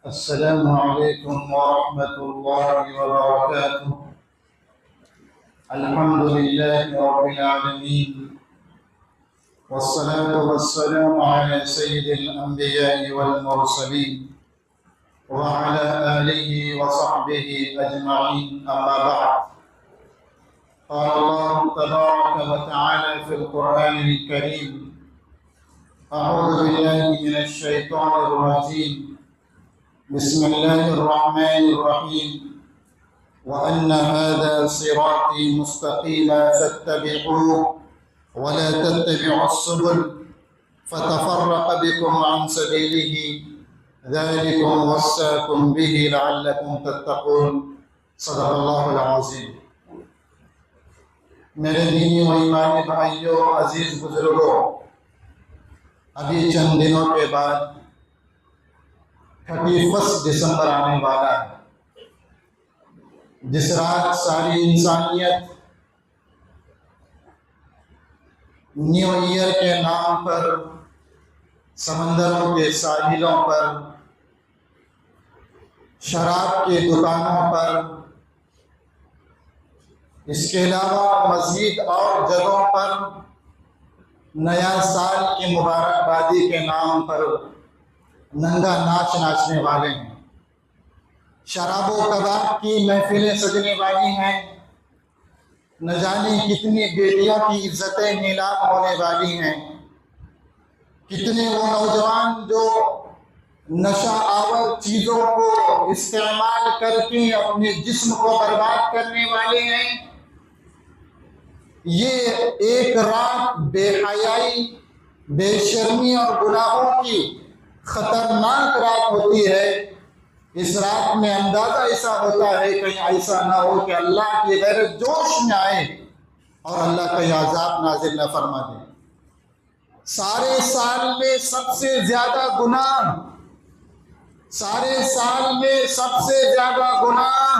अस्सलामु अलैकुम वरहमतुल्लाहि वबरकातुह। अल्हम्दुलिल्लाहि रब्बिल आलमीन वस्सलातु वस्सलामु अला सय्यिदिल अंबिया'i वल मुरसलीन व अला आलिहि व सहबिहि अजमईन, अम्मा बअद। क़ाल अल्लाहु तबारक व तआला फ़िल क़ुरआनिल करीम, अऊज़ु बिल्लाहि मिनश शैतानिर रजीम, बिस्मिल्लाहिर्रहमानिर्रहीम, व अन्ना हाज़ा सिराती मुस्तक़ीमा फत्तबिऊहु व ला तत्तबिउस सुबुल फतफ़र्रक़ बिकुम अन सबीलिही ज़ालिकुम वस्साकुम बिही लअल्लकुम तत्तक़ून। सदक़ल्लाहुल अज़ीम। मेरे दीनी व ईमानी भाइयों, अजीज़ बुजुर्गों, अभी चंद दिनों के बाद 31 दिसंबर आने वाला है, जिस रात सारी इंसानियत न्यू ईयर के नाम पर समंदरों के साहिलों पर, शराब की दुकानों पर, इसके अलावा मस्जिद और जगहों पर नया साल की मुबारकबादी के नाम पर नंगा नाच नाचने वाले हैं। शराबो कबाब की महफिलें सजने वाली हैं। न जाने कितनी बेटियों की इज्जतें नीलाम होने वाली हैं। कितने वो नौजवान जो नशा आवर चीज़ों को इस्तेमाल करके अपने जिस्म को बर्बाद करने वाले हैं। ये एक रात बेहयाई, बेशर्मी और गुनाहों की खतरनाक रात होती है। इस रात में अंदाजा ऐसा होता है कहीं ऐसा ना हो कि अल्लाह की गैरत जोश में आए और अल्लाह का अज़ाब नाज़िल न फरमा दे। सारे साल में सबसे ज्यादा गुनाह, सारे साल में सबसे ज्यादा गुनाह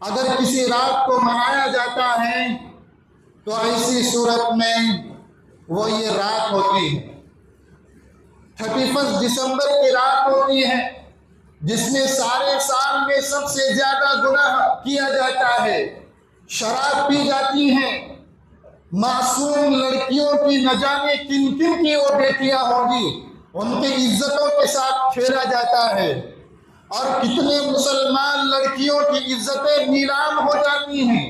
अगर किसी रात को मनाया जाता है तो ऐसी सूरत में वो ये रात होती है, 31 दिसंबर की रात होती है, जिसमें सारे साल में सबसे ज्यादा गुनाह किया जाता है। शराब पी जाती है, मासूम लड़कियों की न जाने किन किन की वो बेटियां होंगी, उनकी इज्जतों के साथ खेला जाता है और कितने मुसलमान लड़कियों की इज्जतें नीलाम हो जाती हैं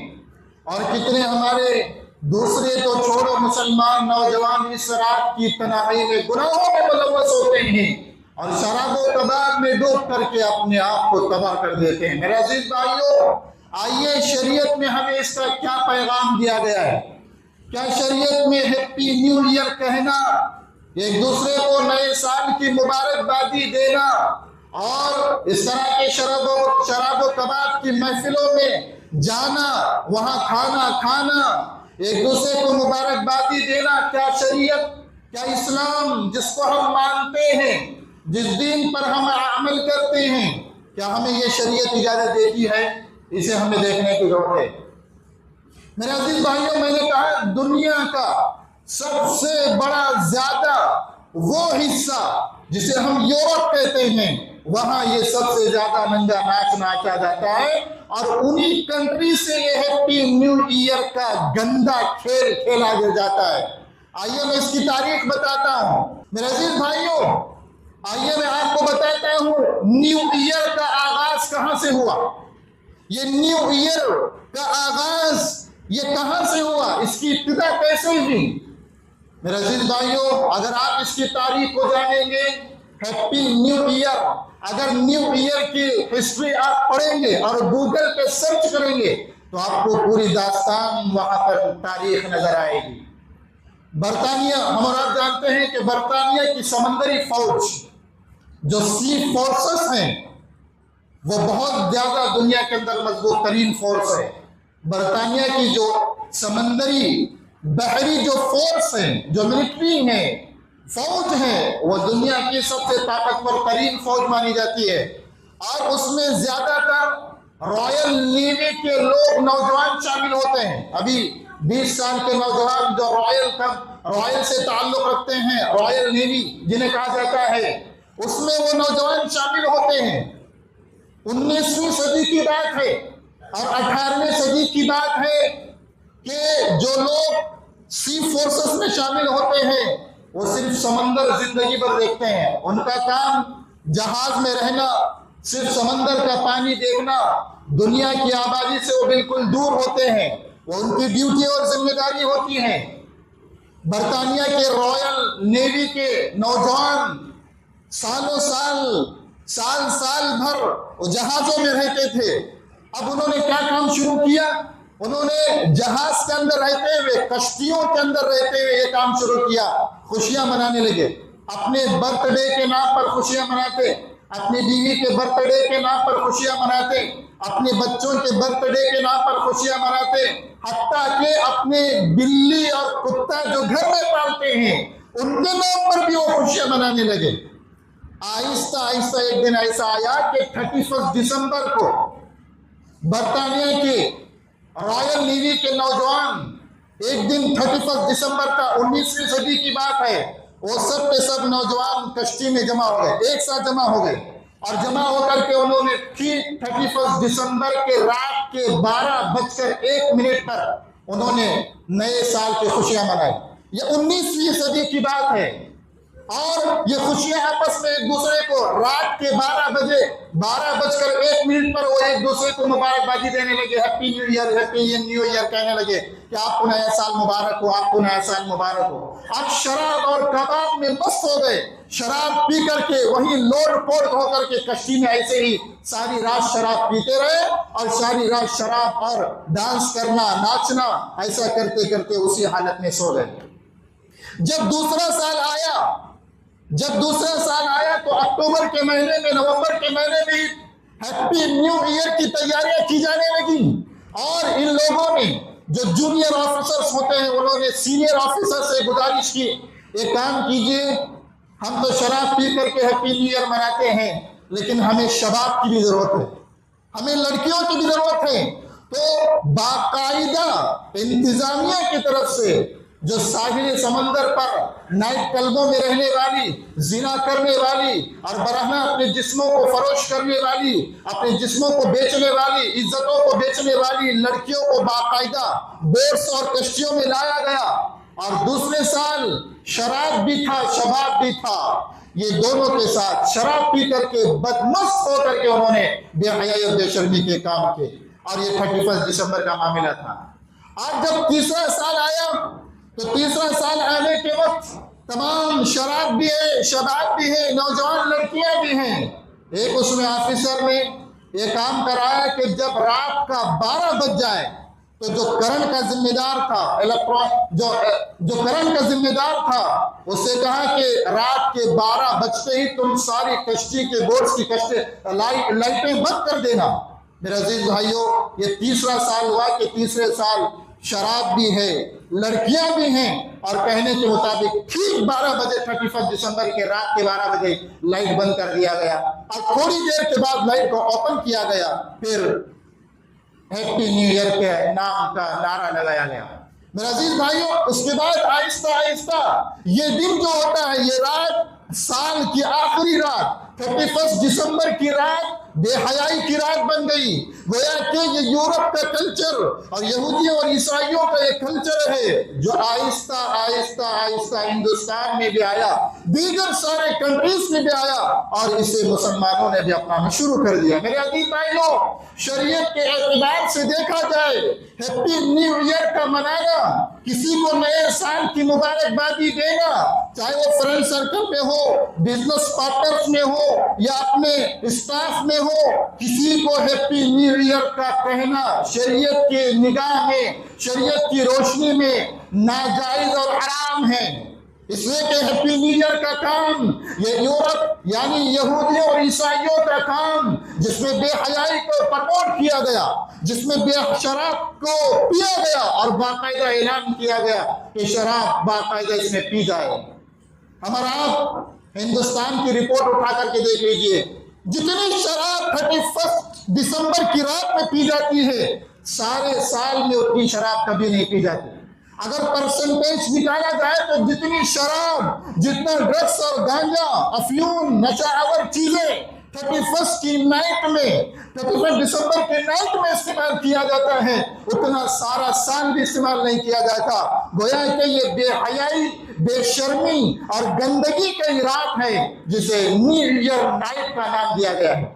और कितने हमारे दूसरे तो छोड़ो मुसलमान नौजवान इस रात की तनाई में गुनाहों में मुलव्वस होते हैं और शराबो कबाब में डूब करके अपने आप को तबाह कर देते हैं। मेरे अजीज भाइयों, आइए शरीयत में हमें इसका क्या पैगाम दिया गया है। क्या शरीयत में हैप्पी न्यू ईयर कहना, एक दूसरे को नए साल की मुबारकबादी देना और इस तरह के शराबो कबाब की महफिलों में जाना, वहां खाना खाना, एक दूसरे को मुबारकबादी देना, क्या शरीयत, क्या इस्लाम जिसको हम मानते हैं, जिस दिन पर हम अमल करते हैं, क्या हमें ये शरीयत इजाजत देती है? इसे हमें देखने की जरूरत है। मेरे अजीज भाइयों, मैंने कहा दुनिया का सबसे बड़ा ज्यादा वो हिस्सा जिसे हम यूरोप कहते हैं, वहां ये सबसे ज्यादा नंगा नाच नाचा जाता है और उन्हीं कंट्री से ये हैप्पी न्यू ईयर का गंदा खेल खेला जाता है। आइए मैं इसकी तारीख बताता हूं। मेरे अजीज भाइयों, आइए मैं आपको बताता हूं न्यू ईयर का आगाज कहां से हुआ। ये न्यू ईयर का आगाज ये कहां से हुआ, इसकी इब्तिदा कैसे हुई? मेरे अजीज भाइयों, अगर आप इसकी तारीख को जानेंगे, हैप्पी न्यू ईयर, अगर न्यू ईयर की हिस्ट्री आप पढ़ेंगे और गूगल पे सर्च करेंगे तो आपको पूरी दास्तान वहां पर तारीख नजर आएगी। बरतानिया, हम और आप जानते हैं कि बरतानिया की समंदरी फौज जो सी फोर्सेस हैं वो बहुत ज्यादा दुनिया के अंदर मजबूत तरीन फोर्स है। बरतानिया की जो समंदरी बहरी जो फोर्स है, जो मिलिट्री है, फौज है, वो दुनिया की सबसे ताकतवर तरीन फौज मानी जाती है और उसमें ज्यादातर रॉयल नेवी के लोग नौजवान शामिल होते हैं। अभी 20 साल के नौजवान जो रॉयल से ताल्लुक रखते हैं, रॉयल नेवी जिन्हें कहा जाता है, उसमें वो नौजवान शामिल होते हैं। 19वीं सदी की बात है और 18वीं सदी की बात है कि जो लोग सी फोर्सेस में शामिल होते हैं वो सिर्फ समंदर जिंदगी भर देखते हैं। उनका काम जहाज में रहना, सिर्फ समंदर का पानी देखना, दुनिया की आबादी से वो बिल्कुल दूर होते हैं। वो उनकी ड्यूटी और जिम्मेदारी होती है। बर्तानिया के रॉयल नेवी के नौजवान सालों साल साल भर वो जहाजों में रहते थे। अब उन्होंने क्या काम शुरू किया? उन्होंने जहाज के अंदर रहते हुए, कश्तियों के अंदर रहते हुए ये काम शुरू किया। खुशियां मनाने लगे। अपने बर्थडे के नाम पर खुशियां मनाते, अपनी बीवी के बर्थडे के नाम पर खुशियां मनाते, अपने बच्चों के बर्थडे के नाम पर खुशियां मनाते, हत्ता के अपने बिल्ली और कुत्ता जो घर में पालते हैं उनके नाम पर भी वो खुशियां मनाने लगे। आहिस्ता आहिस्ता एक दिन ऐसा आया कि 31 दिसंबर को बर्तानिया के रॉयल नेवी के नौजवान, एक दिन 31 दिसंबर का 19वीं सदी की बात है, वो सब के सब नौजवान कश्ती में जमा हो गए, एक साथ जमा हो गए। और जमा होकर के उन्होंने ठीक 31 दिसंबर के रात के 12:01 पर उन्होंने नए साल की खुशियां मनाई। ये 19वीं सदी की बात है और ये खुशियां आपस में एक दूसरे को रात के 12:01 पर वो एक दूसरे को मुबारकबादी देने लगे। Happy new year, happy new year कहने लगे कि आपको नया साल मुबारक हो, आपको नया साल मुबारक हो। अब शराब और कबाब में मस्त हो गए। शराब पी करके वही लोड पोड़ होकर के कश्ती में ऐसे ही सारी रात शराब पीते रहे और सारी रात शराब और डांस करना, नाचना, ऐसा करते करते उसी हालत में सो गए। जब दूसरा साल आया तो अक्टूबर के महीने में, नवंबर के महीने में हैप्पी न्यू ईयर की तैयारियां की जाने लगी। और इन लोगों ने, जो जूनियर ऑफिसर्स होते हैं, उन्होंने सीनियर ऑफिसर से गुजारिश की, एक काम कीजिए, हम तो शराब पी करके हैप्पी न्यू ईयर मनाते हैं, लेकिन हमें शबाब की भी जरूरत है, हमें लड़कियों की भी जरूरत है। तो बाकायदा इंतजामिया की तरफ से जो साहिल समंदर पर नाइट क्लबों में रहने वाली, जिना करने वाली और बरहना अपने जिस्मों को फरोश करने वाली, अपने जिस्मों को बेचने वाली, इज्जतों को बेचने वाली लड़कियों को बाकायदा बोट्स और कश्तियों में लाया गया। और दूसरे साल शराब भी था, शबाब भी था। ये दोनों के साथ शराब पी करके बदमस्त होकर के उन्होंने बेहयाई और बेशर्मी के काम किए। और ये 31 दिसंबर का मामला था। आज जब तीसरा साल आया तो तीसरा साल आने के वक्त तमाम शराब भी है, शबाब भी है, नौजवान लड़कियां भी हैं। एक उसमें ऑफिसर ने ये काम कराया कि जब रात का 12 बज जाए तो जो करंट का जिम्मेदार था, जो करंट का जिम्मेदार था, उससे कहा कि रात के 12 बजते ही तुम सारी कश्ती के बोट्स की लाइटें बंद कर देना। मेरे अजीज भाइयों, ये तीसरा साल हुआ कि तीसरे साल शराब भी है, लड़कियां भी हैं और कहने के मुताबिक ठीक 12 बजे 31 दिसंबर के रात के 12 बजे लाइट बंद कर दिया गया और थोड़ी देर के बाद लाइट को ओपन किया गया। फिर हैप्पी न्यू ईयर के नाम का नारा लगाया गया। मेरे अजीज भाइयों, उसके बाद आहिस्ता आहिस्ता ये दिन जो होता है, ये रात, साल की आखिरी रात 31 दिसंबर की रात बेहयाई की रात बन गई। गोया कि ये यूरोप का कल्चर और यहूदियों और ईसाइयों का एक कल्चर है जो आहिस्ता आहिस्ता आहिस्ता हिंदुस्तान में भी आया, दीगर सारे कंट्रीज में भी आया और इसे मुसलमानों ने भी अपनाना शुरू कर दिया। मेरे अजीज भाइयों, शरीयत के एतबार से देखा जाए, हैप्पी न्यू ईयर का मनाना, किसी को नए साल की मुबारकबादी देना, चाहे वो फ्रेंड सर्कल में हो, बिजनेस पार्टनर्स में हो या अपने स्टाफ में हो, किसी को हैप्पी न्यू ईयर का कहना शरीयत के निगाह में, शरीयत की रोशनी में नाजायज और हराम है। इसलिए कि हैप्पी न्यू ईयर का काम ये यूरोप यानी यहूदियों और ईसाइयों का काम, जिसमें बेहयाई को प्रमोट किया गया, जिसमें शराब को पिया गया और बाकायदा ऐलान किया गया कि शराब बाकायदा इसमें पी जाए। हमारा आप हिंदुस्तान की रिपोर्ट उठा करके देख लीजिए, जितनी शराब 31 दिसंबर की रात में पी जाती है, सारे साल में उतनी शराब कभी नहीं पी जाती। अगर परसेंटेज निकाला जाए तो जितनी शराब, जितना ड्रग्स और गांजा, अफयूम, नशावर चीजें 31 की नाइट में, 31 दिसंबर के नाइट में इस्तेमाल किया जाता है, उतना सारा साल भी इस्तेमाल नहीं किया जाता। गोया कि ये बेहयाई, बेशर्मी और गंदगी की रात है जिसे न्यू ईयर नाइट का नाम दिया गया है।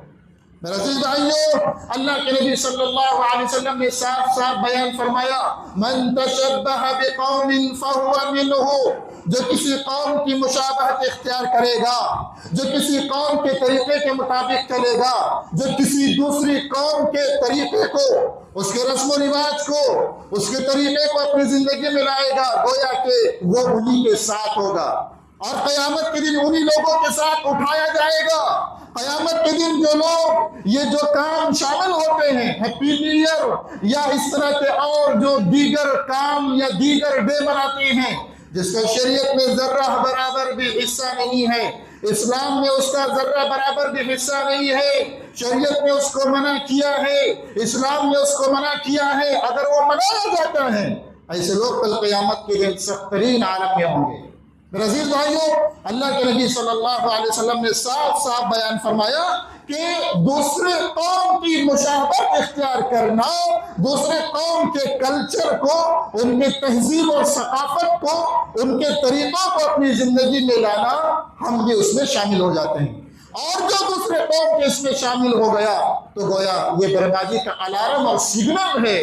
मेरे अजीज भाइयों, अल्लाह के नबी सल्लल्लाहु अलैहि वसल्लम ने साफ साफ बयान फरमाया, मन तशब्बह बिकौमिन फहुवा मिनहु, जो किसी कौम की मुशाबहत इख्तियार करेगा, जो किसी कौम के तरीके के मुताबिक चलेगा, जो किसी दूसरी कौम के तरीके को, उसके रस्म रिवाज को, उसके तरीके को अपनी जिंदगी में लाएगा, गोया कि वो उन्हीं के साथ होगा और कयामत के दिन उन्हीं लोगों के साथ उठाया जाएगा। कयामत के दिन जो लोग ये जो काम शामिल होते हैं, हैप्पी न्यू ईयर या इस तरह के और जो दीगर काम या दीगर डे मनाते हैं, जिसका शरीयत में जर्रा बराबर भी हिस्सा नहीं है, इस्लाम में उसका जर्रा बराबर भी हिस्सा नहीं है, शरीयत ने उसको मना किया है, इस्लाम ने उसको मना किया है, अगर वो मनाया जाता है, ऐसे लोग कल क़यामत के दिन सख्त तरीन आलम में होंगे। मेरे अजीज भाइयों, अल्लाह के नबी सल्लल्लाहु अलैहि वसल्लम ने साफ साफ बयान फरमाया कि दूसरे कौम की मुशाबहत इख्तियार करना, दूसरे कौम के कल्चर को, उनके तहजीब और सकाफत को, उनके तरीकों को अपनी जिंदगी में लाना, हम भी उसमें शामिल हो जाते हैं। और जो दूसरे कौम के इसमें शामिल हो गया तो गोया ये बर्बादी का अलार्म और सिग्नल है।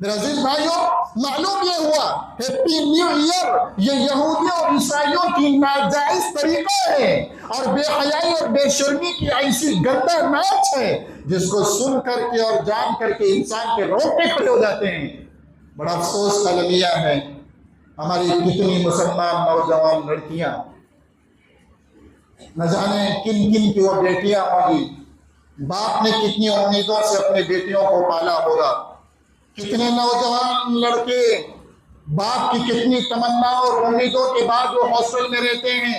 मेरे अजीज भाइयों, मालूम ये हुआ हैप्पी न्यू ईयर ये यहूदियों और ईसाइयों की नाजायज तरीका है और बेहयाई और बेशर्मी की ऐसी गंदा नाच है जिसको सुन करके और जान करके इंसान के रोंगटे खड़े हो जाते हैं। बड़ा अफसोस का लम्हा है, हमारी कितनी मुसलमान नौजवान लड़कियां, न जाने किन किन की वो बेटियां होंगी, बाप ने कितनी उम्मीदों से अपने बेटियों को पाला होगा, कितने नौजवान लड़के बाप की कितनी तमन्ना और उम्मीदों के बाद वो हॉस्टल में रहते हैं,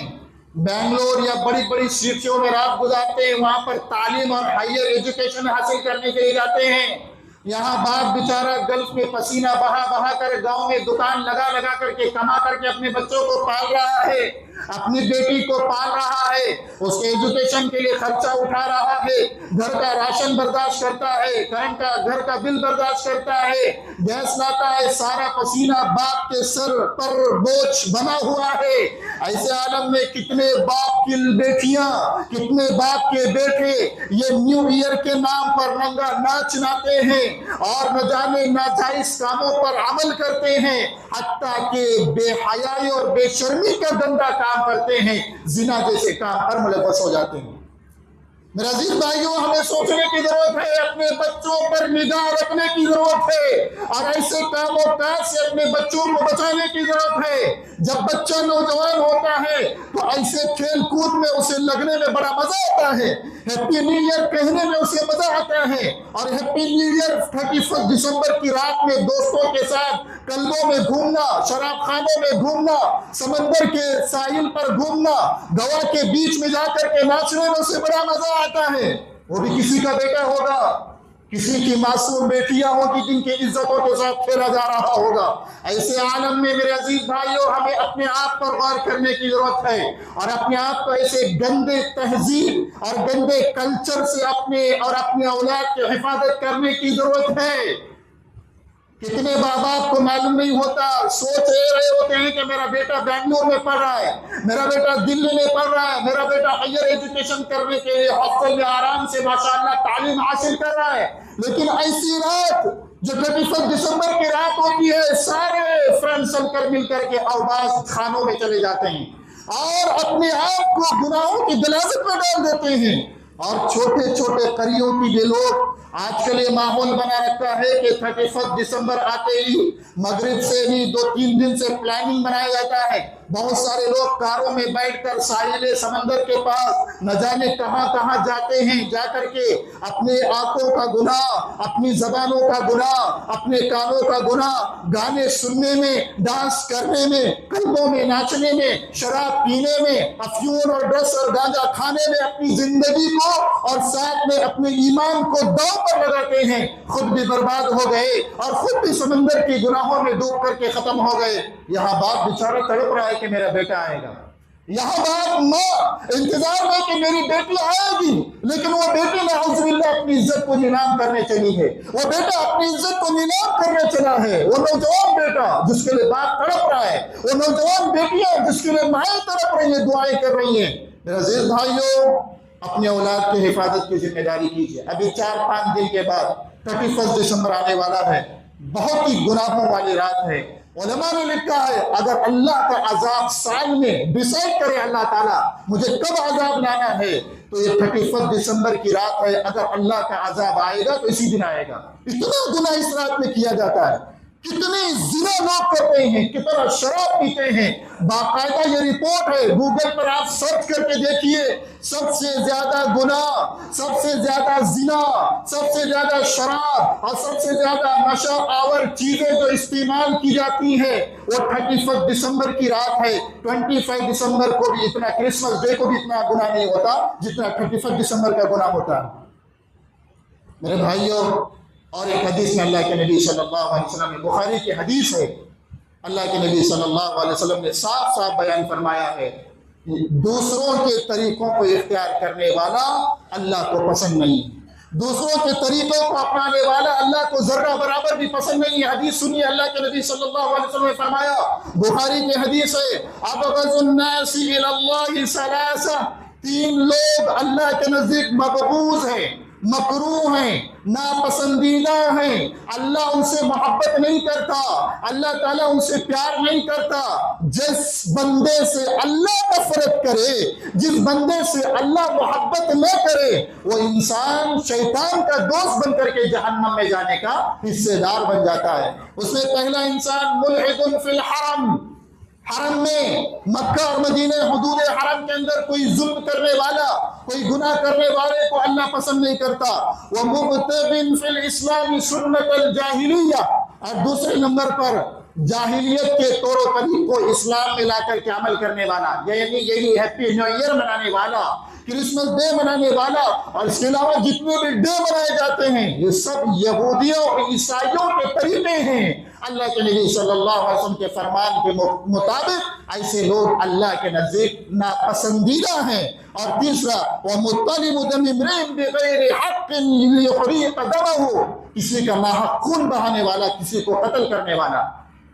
बेंगलोर या बड़ी बड़ी सिटियों में रात गुजारते हैं, वहां पर तालीम और हायर एजुकेशन हासिल करने के लिए जाते हैं। यहाँ बाप बेचारा गल्फ में पसीना बहा बहा कर गांव में दुकान लगा लगा करके कमा करके अपने बच्चों को पाल रहा है, अपनी बेटी को पाल रहा है, उसके एजुकेशन के लिए खर्चा उठा रहा है, घर का राशन बर्दाश्त करता है, करंट का घर का बिल बर्दाश्त करता है, गैस लाता है, सारा पसीना बाप के सर पर बोझ बना हुआ है। ऐसे आलम में कितने बाप की बेटियां, कितने बाप के बेटे ये न्यू ईयर के नाम पर नंगा नाच नाचते हैं और न जाने नाजायज कामों पर अमल करते हैं, हत्ता के बेहयाई और बेशर्मी का गंदा काम करते हैं, जिना जैसे काम पर मुलव्वस हो जाते हैं। मेरे अजीज भाइयों, हमें सोचने की जरूरत है, अपने बच्चों पर निगाह रखने की जरूरत है और ऐसे कामों काज से अपने बच्चों को बचाने की जरूरत है। जब बच्चा नौजवान होता है तो ऐसे खेल कूद में उसे लगने में बड़ा मजा आता है, हैप्पी न्यू ईयर कहने में उसे मजा आता है और हैप्पी न्यू ईयर 31 दिसंबर की रात में दोस्तों के साथ क्लबों में घूमना, शराब खानों में घूमना, समंदर के साहिल पर घूमना, गवा के बीच में जाकर के नाचने में उसे बड़ा मजा आता है। वो भी किसी का बेटा होगा, किसी की मासूम बेटियां होगी जिनकी इज्जतों के साथ खेला जा रहा होगा। ऐसे आलम में मेरे अजीज भाइयों, हमें अपने आप पर गौर करने की जरूरत है और अपने आप को ऐसे गंदे तहजीब और गंदे कल्चर से अपने और अपने औलाद की हिफाजत करने की जरूरत है। कितने माँ बाप को मालूम नहीं होता, सोच रहे होते हैं कि मेरा बेटा बेंगलोर में पढ़ रहा है, मेरा बेटा दिल्ली में पढ़ रहा है, मेरा बेटा हायर एजुकेशन करने के लिए हॉस्टल में आराम से माशाअल्लाह तालीम हासिल कर रहा है। लेकिन ऐसी रात जो 31 दिसंबर की रात होती है, सारे फ्रेंड सर्कल मिलकर के अवबाज खानों में चले जाते हैं और अपने आप को गुनाहों की दलाजत में डाल देते हैं। और छोटे छोटे करियों की भी लोग आजकल ये माहौल बना रखा है कि 31 दिसंबर आते ही मगरिब से ही 2-3 दिन से प्लानिंग बनाया जाता है। बहुत सारे लोग कारों में बैठकर साहिल समंदर के पास न जाने कहां कहां जाते हैं, जाकर के अपने आंखों का गुनाह, अपनी जबानों का गुनाह, अपने कानों का गुनाह, गाने सुनने में, डांस करने में, क्लबों में नाचने में, शराब पीने में, अफयूम और ड्रग्स और गांजा खाने में अपनी जिंदगी को और साथ में अपने ईमान को दांव पर लगाते हैं, खुद भी बर्बाद हो गए और खुद भी समंदर के गुनाहों में डूब करके खत्म हो गए। यहाँ बाप बेचारा तड़प रहा है कि मेरा बेटा आएगा, यहाँ बाप माँ इंतजार में कि मेरी बेटी आएगी, लेकिन वो बेटी नाउज़ुबिल्लाह अपनी इज्जत को नीलाम करने चली है, वो बेटा अपनी इज्जत को नीलाम करने चला है। वो नौजवान बेटा जिसके लिए बाप तड़प रहा है, वो नौजवान बेटियां जिसके लिए माएं तड़प रही है, दुआएं कर रही हैं। मेरे अजीज भाइयों, अपने औलाद की हिफाजत की जिम्मेदारी कीजिए। अभी 4-5 दिन के बाद 31 दिसंबर आने वाला है, बहुत ही गुनाहों वाली रात है। उलमा ने लिखा है अगर अल्लाह का अजाब साल में डिसाइड करे अल्लाह ताला मुझे कब अजाब लाना है, तो ये 31 दिसंबर की रात है। अगर अल्लाह का अजाब आएगा तो इसी दिन आएगा। इतना गुनाह इस रात में किया जाता है, कितने जिना लोग करते हैं, कितना शराब पीते हैं। बाकायदा ये रिपोर्ट है, गूगल पर आप सर्च करके देखिए, सबसे ज्यादा गुनाह, सबसे ज्यादा जिना, सबसे ज्यादा शराब और सबसे ज्यादा नशा आवर चीजें जो इस्तेमाल की जाती है वो 31 दिसंबर की रात है। 25 दिसंबर को भी इतना, क्रिसमस डे को भी इतना गुनाह नहीं होता जितना 31 दिसंबर का गुनाह होता है। मेरे भाइयों, और एक हदीस में अल्लाह के नबी सल्लल्लाहु अलैहि वसल्लम में, बुखारी की हदीस है, अल्लाह के नबी सल्लल्लाहु अलैहि वसल्लम ने साफ साफ बयान फरमाया है, दूसरों के तरीकों को इख्तियार करने वाला अल्लाह को पसंद नहीं, दूसरों के तरीकों को अपनाने वाला अल्लाह को जर्रा बराबर भी पसंद नहीं है। हदीस सुनिए, अल्लाह के नबी सल्लल्लाहु अलैहि वसल्लम ने फरमाया, बुखारी की हदीस है, अबगज़ुन्नासी इलल्लाहि सलासा, 3 लोग अल्लाह के नजदीक मकबूज हैं, मकरूह हैं, नापसंदीदा हैं। अल्लाह उनसे मोहब्बत नहीं करता, अल्लाह ताला उनसे प्यार नहीं करता। जिस बंदे से अल्लाह नफरत करे, जिस बंदे से अल्लाह मोहब्बत न करे, वो इंसान शैतान का दोस्त बनकर के जहन्नम में जाने का हिस्सेदार बन जाता है। उसमें पहला इंसान मुल्हिदुन फिल हरम, हरम में, मक्का और मदीने हुदूद हरम के अंदर कोई जुल्म करने वाला, कोई गुनाह करने वाले को अल्लाह पसंद नहीं करता। वह मुबतगिन फिल इस्लामी सुन्नतल जाहिलिया, और दूसरे नंबर पर जाहिलियत के तौर तरीक को इस्लाम में लाकर के अमल करने वाला, यही हैप्पी न्यू ईयर मनाने वाला, क्रिसमस डे मनाने वाला और इसके अलावा जितने भी डे मनाए जाते हैं ये सब यहूदियों और ईसाइयों के तरीके हैं। अल्लाह के नबी सल्लल्लाहु अलैहि वसल्लम के फरमान के मुताबिक ऐसे लोग अल्लाह के नज़दीक नापसंदीदा हैं। और तीसरा, वह मुत्तलिबु दम इम्रिइन बिगैरि हक़्क़िन लियुहरिक़ दमहु, किसी का नाहक खून बहाने वाला, किसी को कत्ल करने वाला।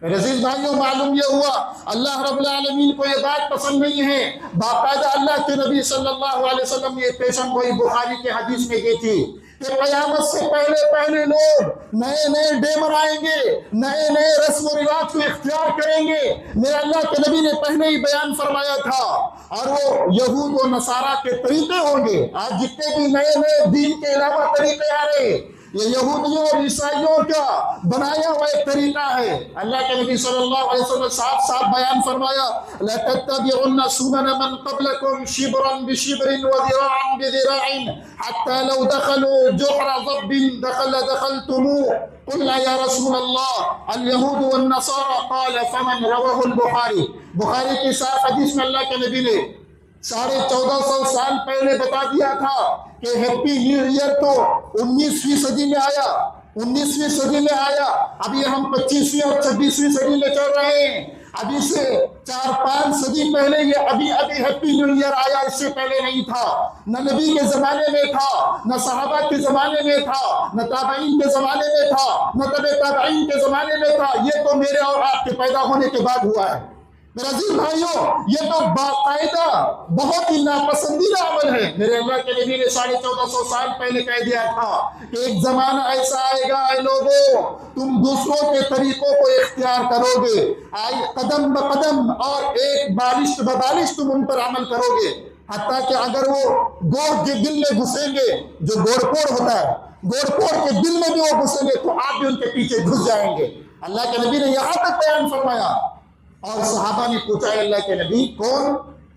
मेरे अजीज भाइयों, मालूम ये हुआ अल्लाह रब्बुल आलमीन को ये बात पसंद नहीं है। बाकायदा अल्लाह के नबी सल्लल्लाहु अलैहि वसल्लम ने पेशन गोई बुखारी के हदीस में की थी कि क़यामत से पहले पहले लोग नए नए डे मनाएंगे, नए नए रस्म रिवाज को इख्तियार करेंगे। मेरे अल्लाह के नबी ने पहले ही बयान फरमाया था, और वो यहूद और नसारा के तरीके होंगे। आज जितने भी नए नए दीन के अलावा तरीके आ रहे, ये यहूदियों और ईसाइयों का बनाया हुआ एक तरीका है। अल्लाह के नबी सल्लल्लाहु अलैहि वसल्लम साफ साफ बयान फरमाया, ला तत्तबिउन्ना सुनन मन क़ब्लकुम शिब्रन बिशिब्रिन व ज़िराअन बिज़िराइन हत्ता लौ दखलू जुहरा ज़ब्बिन दखलतुमूह। क़ुलना या रसूलल्लाह अल यहूद वन नसारा, क़ाल फमन, रवाहु अल बुखारी। बुखारी की साफ हदीस में अल्लाह के नबी ने 1450 साल पहले बता दिया था कि हैप्पी न्यू ईयर तो 19वीं सदी में आया, 19वीं सदी में आया। अभी हम 25वीं और 26वीं सदी में चल रहे हैं। अभी से 4-5 सदी पहले ये अभी हैप्पी न्यू ईयर आया, इससे पहले नहीं था। न नबी के जमाने में था, न सहाबा के जमाने में था, न ताबईन के जमाने में था, न तबे ताबईन के जमाने में था। ये तो मेरे और आपके पैदा होने के बाद हुआ है। मेरे अजीज भाइयों, ये तो बाकायदा बहुत ही नापसंदीदा अमल है। मेरे अल्लाह के नबी ने 1450 साल पहले कह दिया था कि एक जमाना ऐसा आएगा, ऐ लोगों, तुम दूसरों के तरीकों को इख्तियार करोगे, कदम ब कदम और एक बालिश ब बालिश तुम उन पर अमल करोगे। हत्ता कि अगर वो गोड़ के दिल में घुसेंगे, जो गोड़पोड़ होता है, गोड़पोड़ के दिल में भी वो घुसेंगे तो आप भी उनके पीछे घुस जाएंगे। अल्लाह के नबी ने यहाँ तक बयान फरमाया। और सहाबा ने पूछा, अल्लाह के नबी, कौन?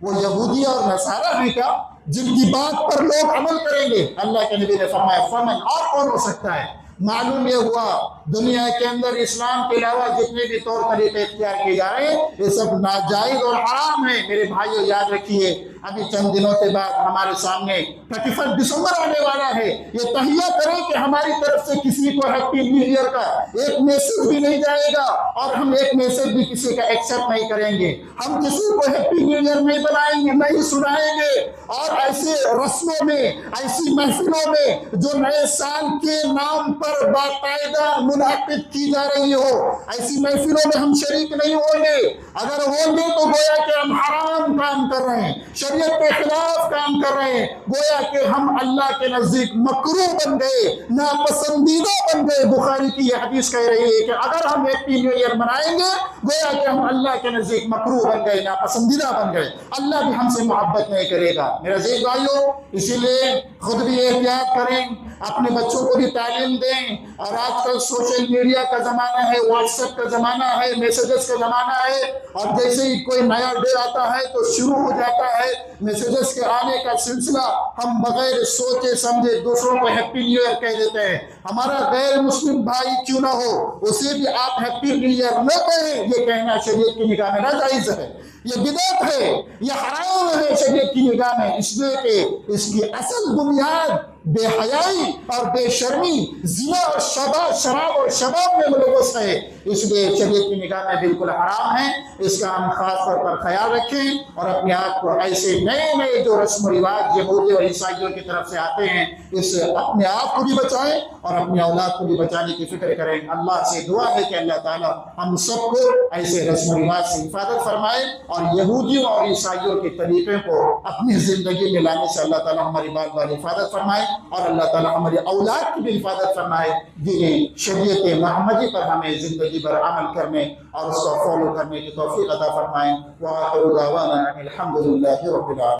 वो यहूदी और नसारा है क्या जिनकी बात पर लोग अमल करेंगे? अल्लाह के नबी ने फरमाया, फमन, और कौन हो सकता है? मालूम ये हुआ दुनिया के अंदर इस्लाम के अलावा जितने भी तौर तरीके इख्तियार किए जा रहे हैं ये सब नाजायज और हराम है। मेरे भाइयों, याद रखिए, अभी चंद दिनों के बाद हमारे सामने 31 दिसंबर आने वाला है। ये तहिया करें कि हमारी तरफ से किसी को हैप्पी न्यू ईयर का एक मैसेज भी नहीं जाएगा और हम एक मैसेज भी किसी का एक्सेप्ट नहीं करेंगे। हम किसी को हैप्पी न्यू ईयर नहीं बनाएंगे, नहीं सुनाएंगे। और ऐसे रस्मों में, ऐसी महफिलों में जो नए साल के नाम पर बाकायदा मुनाकिद की जा रही हो, ऐसी महफिलों में हम शरीक नहीं होंगे। अगर होंगे तो गोया कि हम हराम काम कर रहे हैं, शरीयत के खिलाफ काम कर रहे हैं, गोया कि हम अल्लाह के नजदीक मकरूह बन गए, नापसंदीदा बन गए। बुखारी की यह हदीस कह रही है कि अगर हम हैप्पी न्यू ईयर मनाएंगे गोया कि हम अल्लाह के नजदीक मकरूह बन गए, नापसंदीदा बन गए। अल्लाह भी हमसे मोहब्बत नहीं करेगा। मेरे अजीज भाइयों, इसीलिए खुद भी एहतियात करें, अपने बच्चों को भी तालीम दें। और आजकल सोशल मीडिया का जमाना है, व्हाट्सएप का जमाना है, मैसेजेस का जमाना है। और जैसे ही कोई नया डे आता है तो शुरू हो जाता है मैसेजेस के आने का सिलसिला। हम बगैर सोचे समझे दूसरों को हैप्पी न्यू ईयर कह देते हैं। हमारा गैर मुस्लिम भाई क्यों ना हो, उसे भी आप हैप्पी न्यू ईयर न कहें, ये कहना शरीयत की निगाह में नाजायज है, ये बिदअत है, ये हराम है शरीयत की निगाह में। इसलिए कि इसकी असल बुनियाद बेहयाई और बेशर्मी, ज़िना और शराब और शबाब में मुलव्वस है। इसलिए शरीयत की निगाह में बिल्कुल हराम है। इसका हम खास तौर पर ख्याल रखें और अपने आप को ऐसे नए नए जो रस्म रिवाज यहूदी और ईसाइयों की तरफ से आते हैं, इससे अपने आप को भी बचाएं और अपनी औलाद को भी बचाने की फिक्र करें। अल्लाह से दुआ है कि अल्लाह ताला हम सबको ऐसे रस्म रिवाज से हिफाजत फरमाए और यहूदियों और ईसाइयों के तरीक़े को अपनी ज़िंदगी में लाने से अल्लाह ताला हमारी बार बार हिफाजत फरमाए और अल्लाह ताला हमारी औलाद की भी हिफाजत फरमाए, जिन्हें शरीयत मोहम्मदी पर हमें ज़िंदगी भर अमल करने और उसको फॉलो करने की तौफीक अता फरमाए। व आखिरु दावाना अनिल हम्दुलिल्लाहि रब्बिल आलमीन।